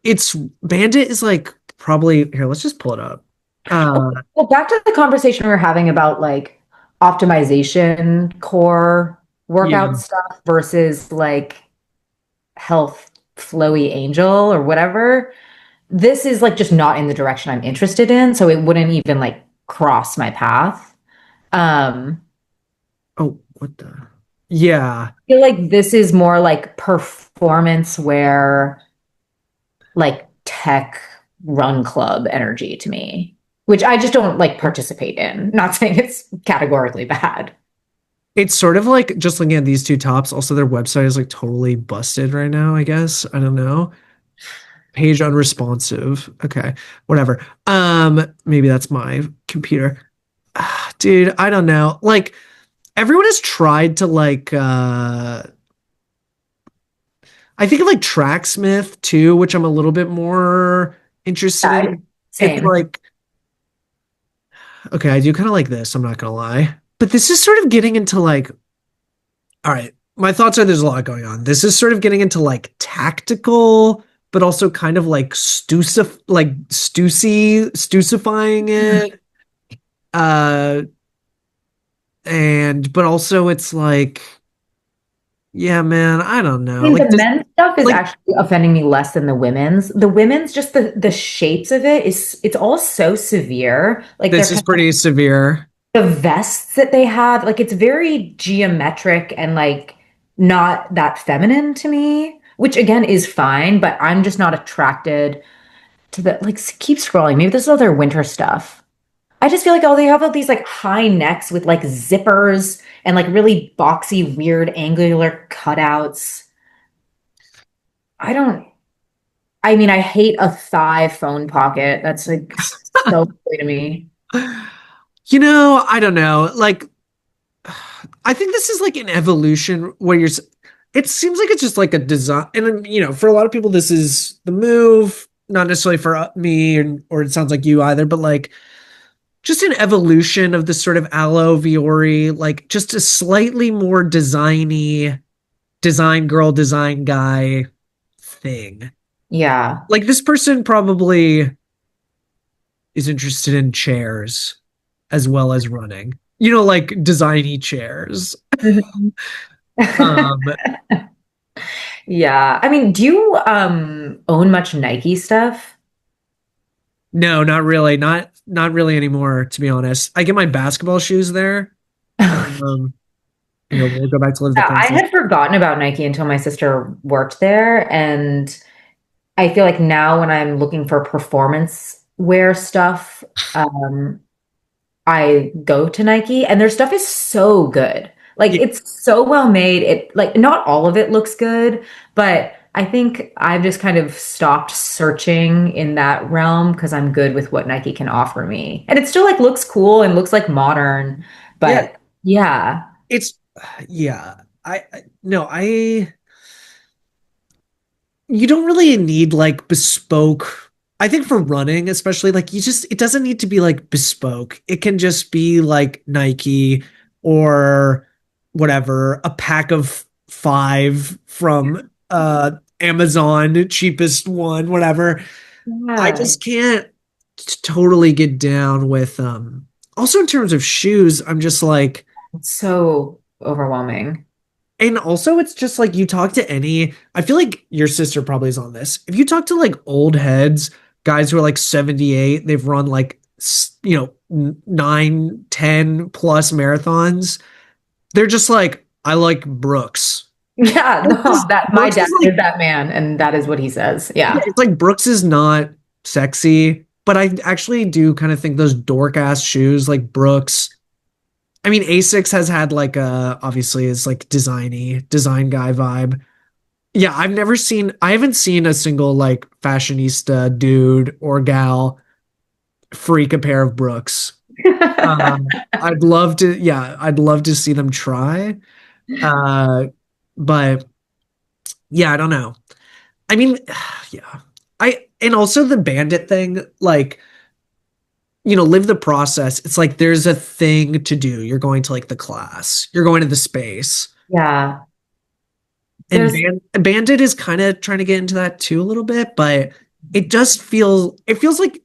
it's Bandit is like probably here, let's just pull it up. Uh, Well, back to the conversation we were having about like optimization core yeah. workout stuff versus like health flowy angel or whatever. This is like just not in the direction I'm interested in, so it wouldn't even like cross my path. Um, Oh, what the? Yeah. I feel like this is more like performance wear, like tech run club energy to me, which I just don't like participate in. Not saying it's categorically bad. It's sort of like just looking at these two tops. Also, their website is like totally busted right now, I guess. I don't know. Page unresponsive. Okay, whatever. Maybe that's my computer. Dude, I don't know. Like everyone has tried to like I think of like Tracksmith too, which I'm a little bit more interested Yeah, in. It's same. like okay, I do kind of like this, I'm not gonna lie. But this is sort of getting into like all right, my thoughts are there's a lot going on. This is sort of getting into like tactical, but also kind of like stusifying it. Uh and but also it's like, yeah, man, I don't I know. mean, the Like this men's stuff is like actually offending me less than the women's. The women's, just the shapes of it's all so severe. Like they're this is kind of pretty severe. the vests that they have, like it's very geometric and like not that feminine to me, which again is fine, but I'm just not attracted to the like keep scrolling. Maybe this is all their winter stuff. I just feel like they have all these like high necks with like zippers and like really boxy, weird angular cutouts. I don't I mean, I hate a thigh phone pocket. That's like so silly to me. I don't know. Like I think this is like an evolution where it seems like it's just like a design and for a lot of people this is the move, not necessarily for me or it sounds like you either, but like just an evolution of this sort of aloe Viore, like just a slightly more designy design girl, design guy thing. Yeah. Like this person probably is interested in chairs as well as running. Like designy chairs. Mhm. Um, Yeah. I mean, do you own much Nike stuff? no, not really. Not really anymore, to be honest. I get my basketball shoes there. Um, we'll go back to live the Yeah, I classes. had forgotten about Nike until my sister worked there. And I feel like now when I'm looking for performance wear stuff, um, I go to Nike and their stuff is so good. Like Yeah, it's so well made. It like not all of it looks good, but I think I've just kind of stopped searching in that realm because I'm good with what Nike can offer me. And it still like looks cool and looks like modern, yeah, but yeah. it's yeah. No, I you don't really need like bespoke. I think for running, especially like it doesn't need to be like bespoke. It can just be like Nike or whatever, a pack of five from Amazon, cheapest one, whatever. I Yeah. just can't totally get down with also in terms of shoes, I'm just like It's so overwhelming. and also it's just like you talk to I feel like your sister probably is on this. If you talk to like old heads guys who are like 78. They've run like, 9, 10 plus marathons. They're just like, I like Brooks. Yeah, no, that my Brooks dad is is like, that man, and that is what he says. yeah, Yeah. it's like Brooks is not sexy, but I actually do kind of think those dork ass shoes like Brooks. I mean, Asics has had like obviously is like design guy vibe. Yeah, I haven't seen a single like fashionista dude or gal freak a pair of Brooks. I'd love to see them try. Uh, but yeah, I don't know. I mean, yeah. And also the bandit thing, like, live the process. It's like there's a thing to do. You're going to like the class, you're going to the space. Yeah. And There's bandit is kind of trying to get into that too a little bit, but it feels like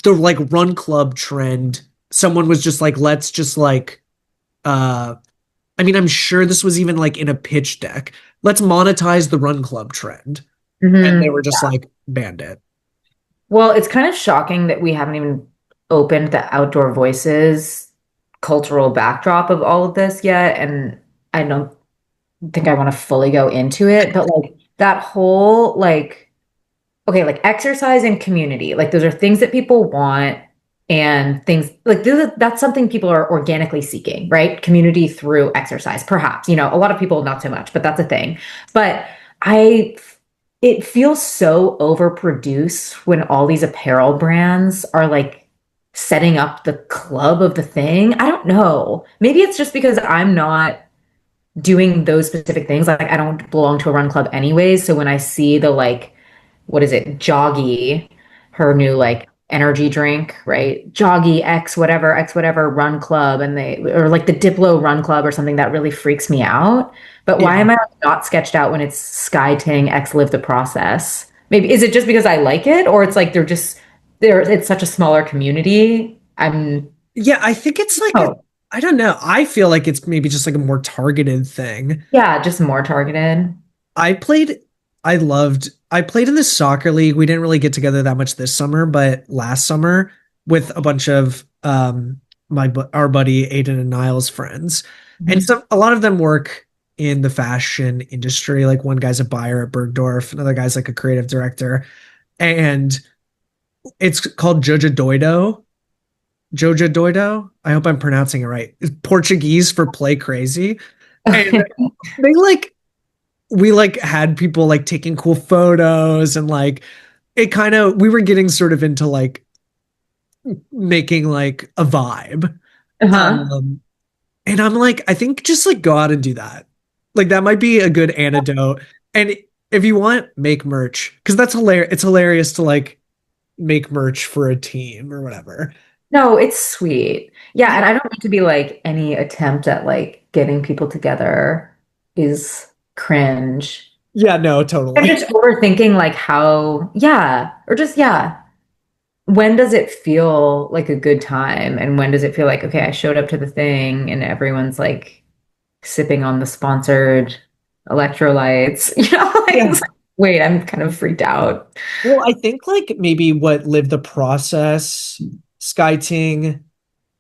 the like run club trend. Someone was just like, let's just like uh I mean, I'm sure this was even like in a pitch deck. Let's monetize the run club trend. And they Mhm. were just like bandit. Well, it's kind of shocking that we haven't even opened the outdoor voices cultural backdrop of all of this yet. And I don't think I want to fully go into it, but like that whole like okay, like exercise and community, like those are things that people want and things like that's something people are organically seeking, right? Community through exercise, perhaps. A lot of people not so much, but that's a thing. But I it feels so overproduced when all these apparel brands are like setting up the club of the thing. I don't know. Maybe it's just because I'm not doing those specific things. Like I don't belong to a run club anyways. So when I see the like, what is it, Joggy, her new like energy drink, right? Joggy X whatever run club, and they or like the Diplo run club or something that really freaks me out. But why Yeah. am I not sketched out when it's Sky Ting X Live the Process? Maybe is it just because I like it, or it's like it's such a smaller community. I'm Yeah, I think it's like oh I don't know. I feel like it's maybe just like a more targeted thing. yeah, just more targeted. I played I played in this soccer league. We didn't really get together that much this summer, but last summer with a bunch of our buddy Aiden and Niles friends. And Mhm. some a lot of them work in the fashion industry. Like one guy's a buyer at Bergdorf, another guy's like a creative director. And it's called Jojo Doido. Jojo Doido. I hope I'm pronouncing it right. It's Portuguese for play crazy. And they like we like had people like taking cool photos and like it kind of we were getting sort of into like making like a vibe. Uh-huh. Um and I'm like, I think just like go out and do that. Like that might be a good antidote. And if you want, make merch. Because that's hilarious. It's hilarious to like make merch for a team or whatever. No, it's sweet. Yeah, Yeah, and I don't mean to be like any attempt at like getting people together is cringe. yeah, no, I'm totally. just overthinking like how, yeah, or just yeah. When does it feel like a good time? And when does it feel like, okay, I showed up to the thing and everyone's like sipping on the sponsored electrolytes, like, Yeah. it's like, wait, I'm kind of freaked out. Well, I think like maybe what Live the Process, Skyting,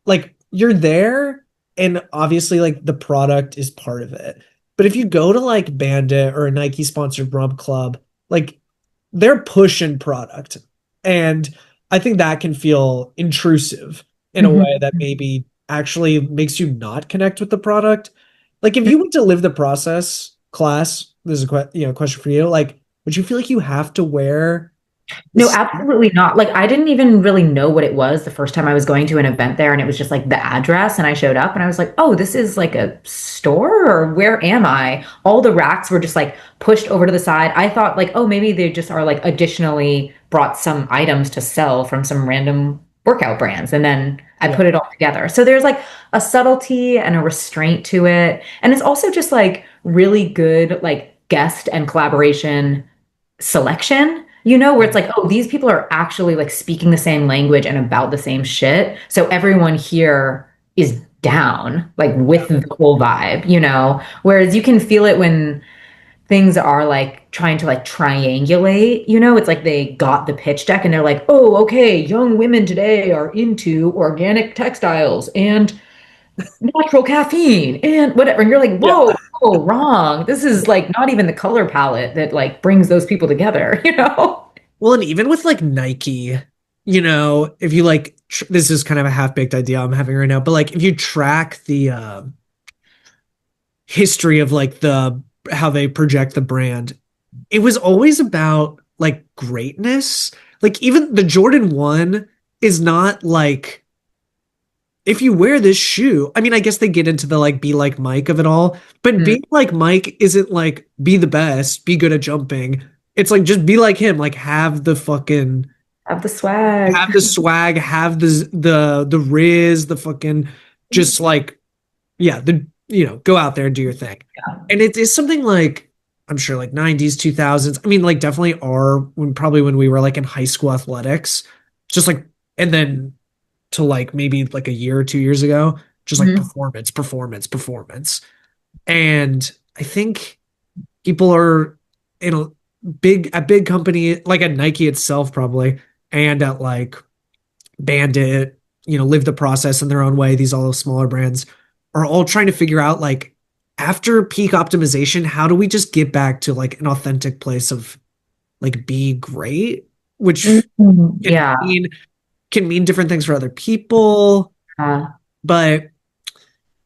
like you're there and obviously like the product is part of it. But if you go to like Bandit or a Nike sponsored Rump Club, like they're pushing product. And I think that can feel intrusive in a way Mhm. that maybe actually makes you not connect with the product. Like if you went to Live the Process class, this is a question for you. Like, would you feel like you have to wear No, this? absolutely not. Like, I didn't even really know what it was the first time I was going to an event there, and it was just like the address. And I showed up and I was like, oh, this is like a store, or where am I? All the racks were just like pushed over to the side. I thought, like, oh, maybe they just are like additionally brought some items to sell from some random workout brands. And then I Yeah. put it all together. So there's like a subtlety and a restraint to it. And it's also just like really good, like, guest and collaboration selection, where it's like, oh, these people are actually like speaking the same language and about the same shit. So everyone here is down, like with the whole vibe. Whereas you can feel it when things are like trying to like triangulate, you know, it's like they got the pitch deck and they're like, oh, okay, young women today are into organic textiles and natural caffeine and whatever. And you're like, Yeah. whoa, whoa, wrong. This is like not even the color palette that like brings those people together, you know? Well, and even with like Nike, if you like, this is kind of a half-baked idea I'm having right now, but like if you track the history of like how they project the brand, it was always about like greatness. Like even the Jordan 1 is not like if you wear this shoe, I mean, I guess they get into the like be like Mike of it all, but Mm. being like Mike isn't like be the best, be good at jumping. It's like just be like him, like Have the swag. have the swag, have the riz, the fucking just like yeah, go out there and do your thing. And it is something like I'm sure like 90s, 2000s. I mean, like definitely are when we were like in high school athletics, just like and then to like maybe like a year or 2 years ago, just like Mhm. performance, performance, performance. And I think people are in a big company like at Nike itself probably and at like Bandit, Live the Process in their own way. These all those smaller brands are all trying to figure out like after peak optimization, how do we just get back to like an authentic place of like be great, which Mhm. can Yeah. mean can mean different things for other people. Uh, But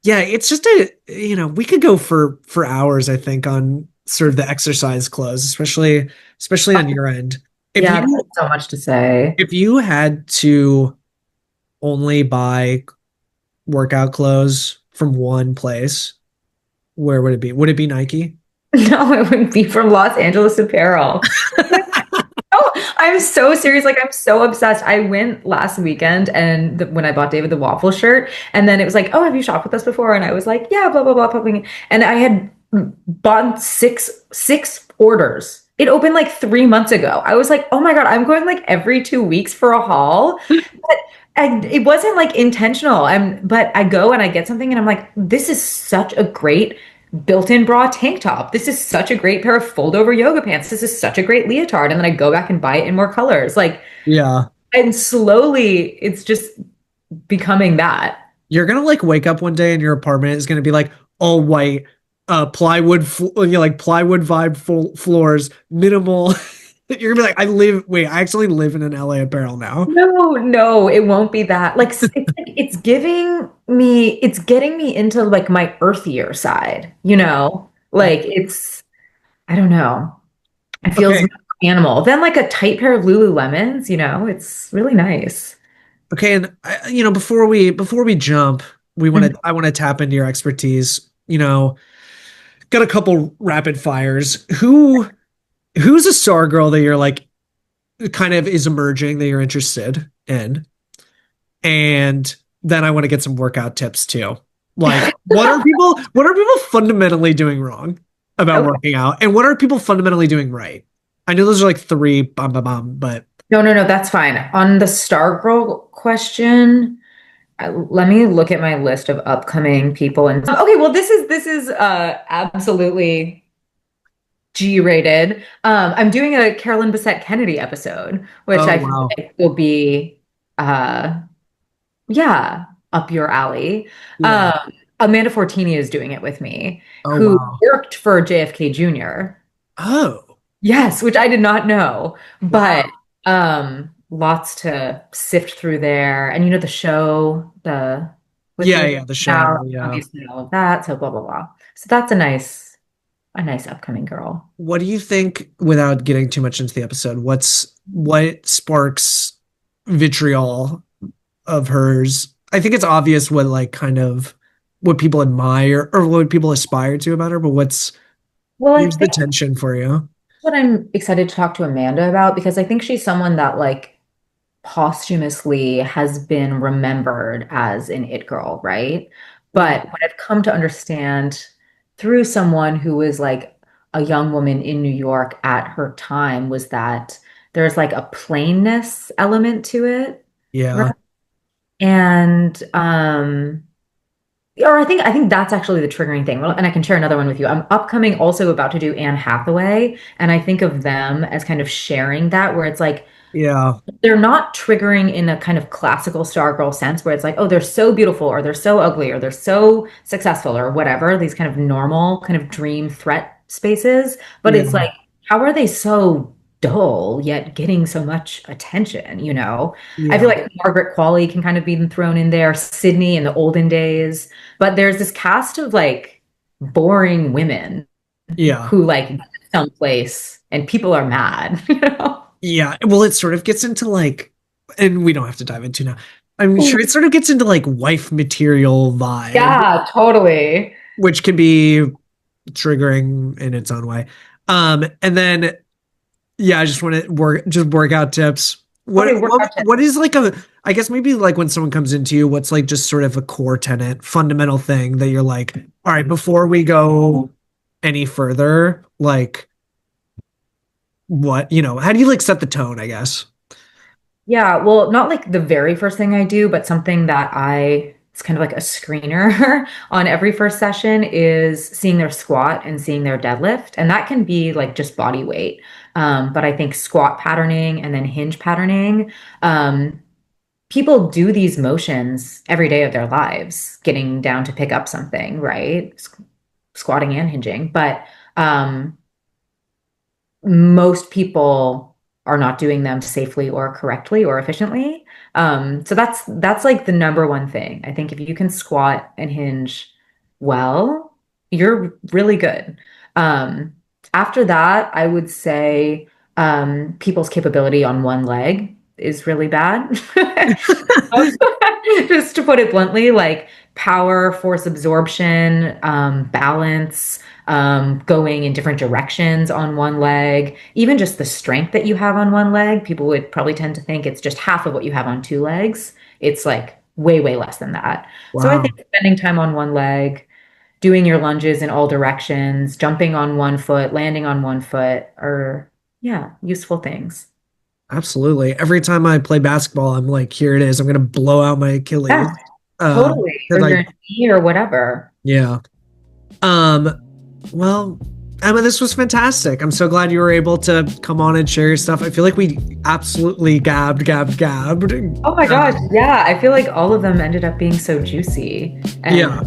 yeah, it's just we could go for hours, I think, on sort of the exercise clothes, especially on your end. If yeah, you there's so much to say. if you had to only buy workout clothes from one place, where would it be? Would it be Nike? No, it would be from Los Angeles Apparel. Oh, I'm so serious. Like, I'm so obsessed. I went last weekend and when I bought David the waffle shirt, and then it was like, oh, have you shopped with us before? And I was like, yeah, blah, blah, blah, popping. And I had bought six orders. It opened like 3 months ago. I was like, oh my God, I'm going like every 2 weeks for a haul. But it wasn't like intentional. But I go and I get something and I'm like, this is such a great built-in bra tank top. This is such a great pair of fold-over yoga pants. This is such a great leotard. And then I go back and buy it in more colors. Like, Yeah. and slowly it's just becoming that. You're gonna like wake up one day and your apartment is gonna be like all white, plywood vibe floors, minimal. You're gonna be like, I actually live in an LA Apparel now. No, no, it won't be that. Like it's getting me into like my earthier side, you know? Like it's I don't know. It feels Okay. more animal. Then like a tight pair of Lululemons, you know, it's really nice. Okay, and before we jump, I want to tap into your expertise. Got a couple rapid fires. Who's a star girl that you're like kind of is emerging that you're interested in? And then I want to get some workout tips too. Like, what are people fundamentally doing wrong about Okay. working out? And what are people fundamentally doing right? I know those are like three, but No, no, no, that's fine. On the Stargirl question, let me look at my list of upcoming people and okay, well this is absolutely G-rated. I'm doing a Carolyn Bessette Kennedy episode, which oh I feel wow. like will be uh yeah, up your alley. Yeah. Um, Amanda Fortini is doing it with me, Oh who wow. worked for JFK Jr. Oh Yes, which I did not know, but wow. lots to sift through there. And you know the show, the with Yeah, the yeah, the show, now, yeah. obviously all of that, so blah blah blah. So that's a nice upcoming girl. What do you think, without getting too much into the episode, what sparks vitriol of hers? I think it's obvious what like kind of what people admire or what people aspire to about her, but Well, I where's the think tension for you? what I'm excited to talk to Amanda about because I think she's someone that like posthumously has been remembered as an it girl, right? Mm, But what I've come to understand through someone who was like a young woman in New York at her time was that there's like a plainness element to it, yeah. right? And Or I think that's actually the triggering thing. Well, and I can share another one with you. I'm upcoming also about to do Anne Hathaway, and I think of them as kind of sharing that, where it's like Yeah. they're not triggering in a kind of classical Stargirl sense where it's like, oh, they're so beautiful or they're so ugly or they're so successful or whatever, these kind of normal kind of dream threat spaces. But it's Yeah. like, how are they so dull yet getting so much attention, you know? I feel Yeah. like Margaret Qualley can kind of be thrown in there, Sydney in the olden days, but there's this cast of like boring women Yeah. who like get someplace and people are mad, you know? Yeah. Well, it sort of gets into like, and we don't have to dive into now. I'm sure it sort of gets into like wife material vibe, Yeah, totally. which can be triggering in its own way. And then yeah, I just want to just workout tips. Okay, What what workout tips. what is like a I guess maybe like when someone comes into you, what's like just sort of a core tenet, fundamental thing that you're like, all right, before we go any further, like what, how do you like set the tone, I guess? Yeah, well, not like the very first thing I do, but something that it's kind of like a screener on every first session is seeing their squat and seeing their deadlift. And that can be like just body weight. But I think squat patterning and then hinge patterning, um, people do these motions every day of their lives, getting down to pick up something, right? Squatting and hinging. But um, most people are not doing them safely or correctly or efficiently. So that's like the number one thing. I think if you can squat and hinge well, you're really good. Um, After that, I would say people's capability on one leg is really bad. Just to put it bluntly, like power, force absorption, balance, going in different directions on one leg, even just the strength that you have on one leg. People would probably tend to think it's just half of what you have on two legs. It's like way, way less than that. So I think Wow. spending time on one leg, doing your lunges in all directions, jumping on one foot, landing on one foot are, yeah, useful things. Absolutely. Every time I play basketball, I'm like, here it is. I'm gonna blow out my Yeah, Achilles. totally. Or Because your knee or whatever. yeah. Um, well, Emma, this was fantastic. I'm so glad you were able to come on and share your stuff. I feel like we absolutely gabbed. Oh my gosh, yeah. I feel like all of them ended up being so juicy. And Yeah.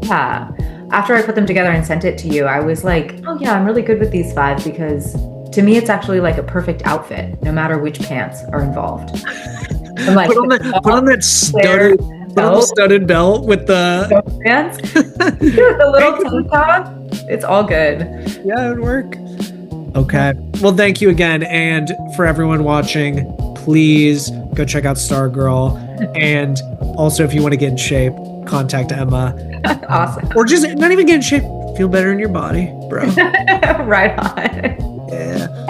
yeah, after I put them together and sent it to you, I was like, oh yeah, I'm really good with these five because to me, it's actually like a perfect outfit, no matter which pants are involved. I'm like, Put on that flare, belt, studded belt with the those pants, the little tank top. It's all good. yeah, it would work. Okay. Well, thank you again. And for everyone watching, please go check out Stargirl. And also, if you want to get in shape, contact Emma. Awesome. Or just not even get in shape. Feel better in your body, bro. Right on. Yeah.